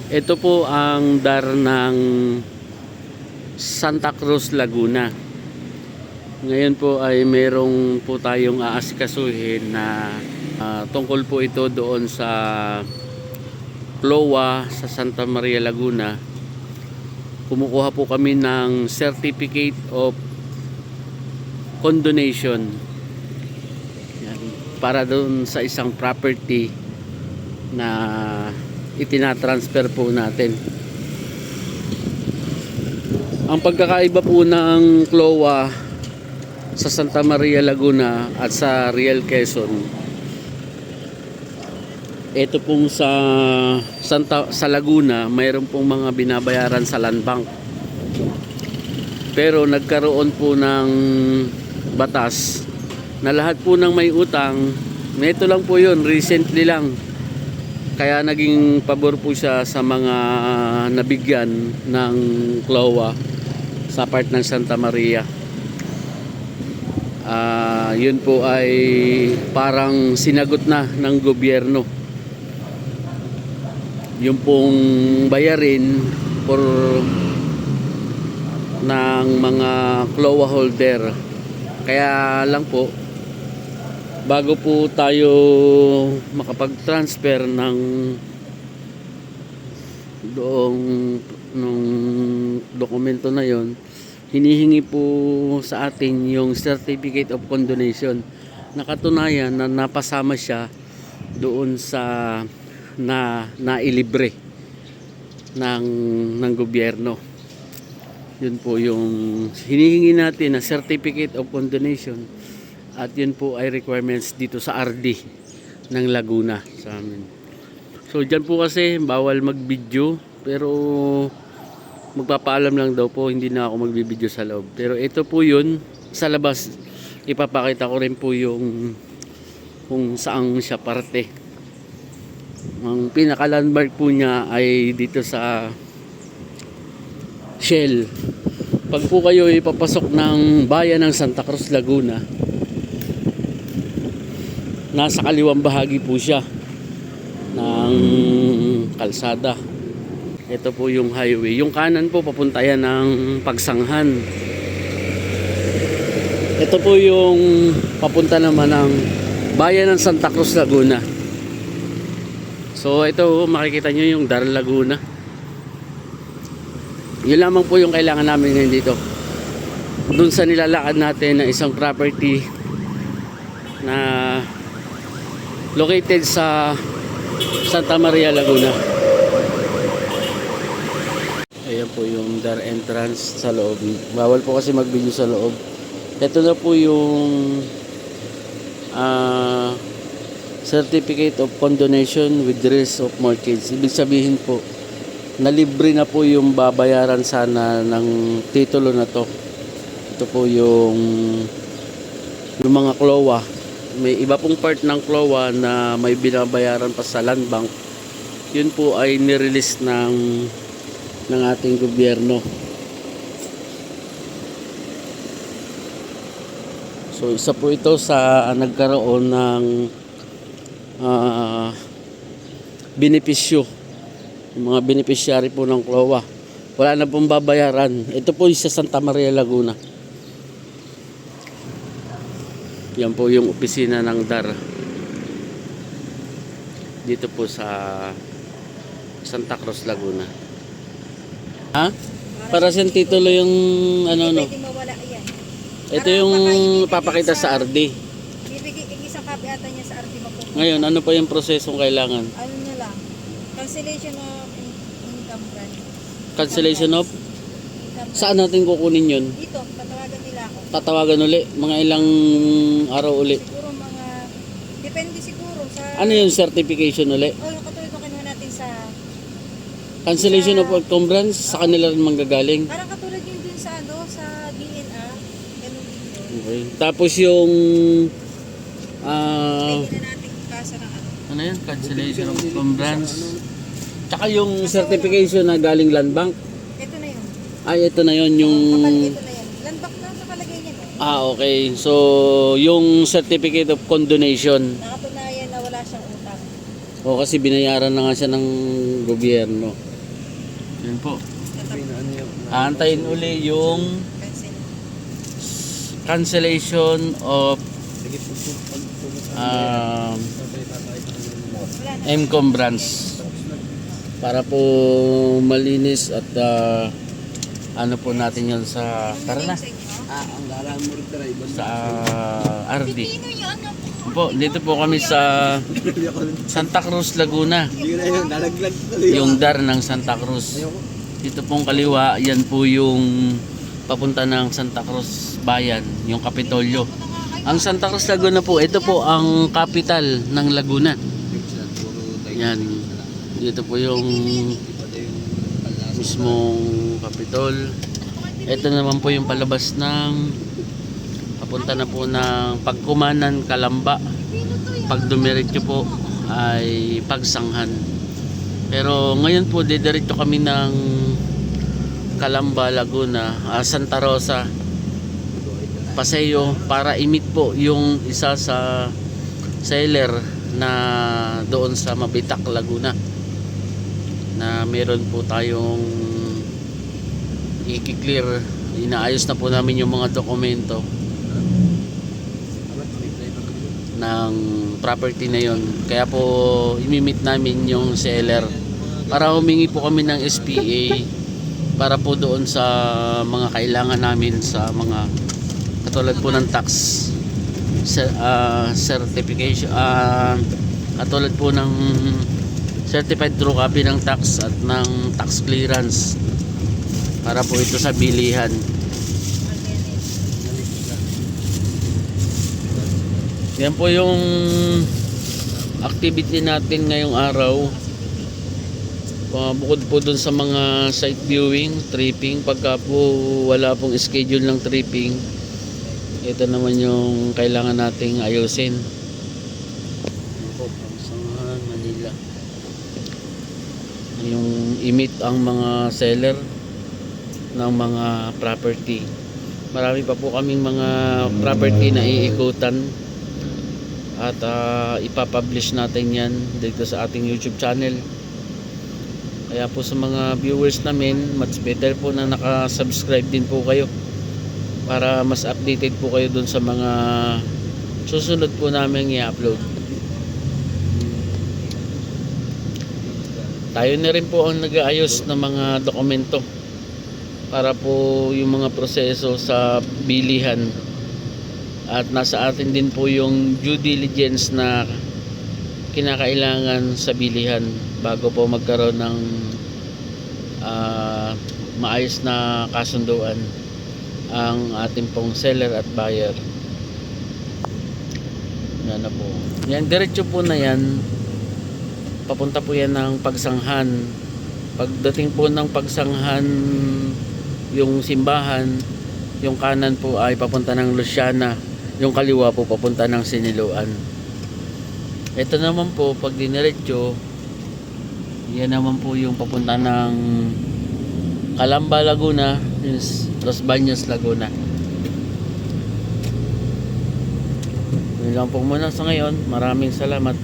Ito po ang dar ng Santa Cruz, Laguna. Ngayon po ay merong po tayong aasikasuhin na tungkol po ito doon sa CLOA sa Santa Maria, Laguna. Kumukuha po kami ng Certificate of Condonation. Yan, para doon sa isang property na itinatransfer po natin. Ang pagkakaiba po ng CLOA sa Santa Maria, Laguna at sa Real Quezon, ito pong sa Laguna, mayroon pong mga binabayaran sa land bank. Pero nagkaroon po ng batas na lahat po ng may utang, ito lang po yun, recently lang. Kaya naging pabor po siya sa mga nabigyan ng CLOA sa part ng Santa Maria. Yun po ay parang sinagot na ng gobyerno yung pong bayarin for ng mga CLOA holder. Kaya lang po, bago po tayo makapag-transfer ng doong nung dokumento na yon, hinihingi po sa atin yung Certificate of Condonation na katunayan na napasama siya doon sa nailibre ng gobyerno. Yun po yung hinihingi natin na Certificate of Condonation, at yun po ay requirements dito sa RD ng Laguna sa amin. So dyan po kasi bawal mag-video, pero magpapaalam lang daw po, hindi na ako magbibideo sa loob. Pero ito po yun, sa labas ipapakita ko rin po yung kung saan siya parte. Ang pinaka-landmark po niya ay dito sa Shell. Pag po kayo ipapasok ng bayan ng Santa Cruz, Laguna, nasa kaliwang bahagi po siya ng kalsada. Ito po yung highway. Yung kanan po papunta yan ng Pagsanghan. Ito po yung papunta naman ng bayan ng Santa Cruz, Laguna. So ito, makikita nyo yung Dar Laguna. Yun lamang po yung kailangan namin ngayon dito. Doon sa nilalakad natin na isang property na located sa Santa Maria, Laguna. Ayan po yung Dar entrance sa loob. Bawal po kasi mag-video sa loob. Ito na po yung Certificate of Condonation with Risk of Mortgage. Ibig sabihin po, nalibre na po yung babayaran sana ng titulo na to. Ito po yung mga CLOA. May iba pong part ng CLOA na may binabayaran pa sa land bank. Yun po ay nirelease ng ating gobyerno. So isa po ito sa nagkaroon ng benepisyo. Yung mga beneficiary po ng CLOA, wala na pong babayaran. Ito po sa Santa Maria, Laguna. Yan po yung opisina ng DAR dito po sa Santa Cruz, Laguna. Ha? Para siyang titulo yung ano no. Ito yung papakita sa RD. Bibigay isang copy ata niya sa RD mapupunta. Ngayon, ano pa yung prosesong kailangan? Ano na lang? Cancellation of income grant. Cancellation of? Income Saan natin kukunin yun? dito, tatawagan nila ako. Tatawagan uli? Mga ilang araw uli? Siguro mga, depende siguro sa... Ano yung certification uli? yung katulad ko kinuha natin sa... Cancellation of encumbrance, sa kanila rin manggagaling. Parang katulad yun dun sa sa DNA. Ganun din yun. Okay. Tapos yung Pwede na natin kasa ng ano yan? Cancellation of encumbrance. Tsaka yung certification na galing land bank. Ito na yun. Ay, ito na yun yung... Kapag ito na yan. Landbank na nakalagay niya. Okay. So, yung certificate of condonation. Nakatunayan na wala siyang utang. O kasi binayaran na nga siya ng gobyerno. Yun po. Ano yung Aantayin uli yung Cancel. cancellation of sige po um, Wala na. encumbrance para po malinis at ano po natin yun sa tara na Sa inyo? ang galang mo rin tara ibang sa RD Pipino nyo, ano po? po. Dito po kami sa Santa Cruz, Laguna. hindi ko na yun nalaglag ko Yung dar ng Santa Cruz. Dito pong kaliwa, yan po yung papunta ng Santa Cruz Bayan, yung Kapitolyo. Ang Santa Cruz Laguna po, ito po ang capital ng Laguna. Yan. Dito po yung mismong Kapitol. Ito naman po yung palabas ng papunta na po ng Pagkumanan, Kalamba. Pag dumiretso po ay Pagsanghan. Pero ngayon po didiretso kami ng Kalamba, Laguna, Santa Rosa, Paseo para i-meet po yung isa sa seller na doon sa Mabitak, Laguna, na meron po tayong i-clear. Inaayos na po namin yung mga dokumento ng property na yon. Kaya po imi-meet namin yung seller para humingi po kami ng SPA para po doon sa mga kailangan namin sa mga katulad po ng tax certification, katulad po ng certified true copy ng tax at ng tax clearance para po ito sa bilihan. Yan po yung activity natin ngayong araw. Bukod po dun sa mga site viewing, tripping, pagka po wala pong schedule ng tripping, ito naman yung kailangan nating ayusin. Yan po, Pagsanghan, Manila. Yung i-meet ang mga seller ng mga property. Marami pa po kaming mga property na iikutan at ipapublish natin yan dito sa ating YouTube channel. Kaya po sa mga viewers namin, much better po na nakasubscribe din po kayo para mas updated po kayo dun sa mga susunod po namin i-upload. Tayo na rin po ang nag-aayos ng mga dokumento para po yung mga proseso sa bilihan, at nasa atin din po yung due diligence na kinakailangan sa bilihan bago po magkaroon ng maayos na kasunduan ang ating pong seller at buyer. Yan na po. Yan, diretso po na yan. Papunta po yan ng Pagsanghan. Pagdating po ng Pagsanghan, yung simbahan, yung kanan po ay papunta ng Luciana, yung kaliwa po papunta ng Siniloan. Ito naman po, pag diniretso, yan naman po yung papunta ng Calamba, Laguna, Los Baños, Laguna. Yun lang po muna sa ngayon. Maraming salamat.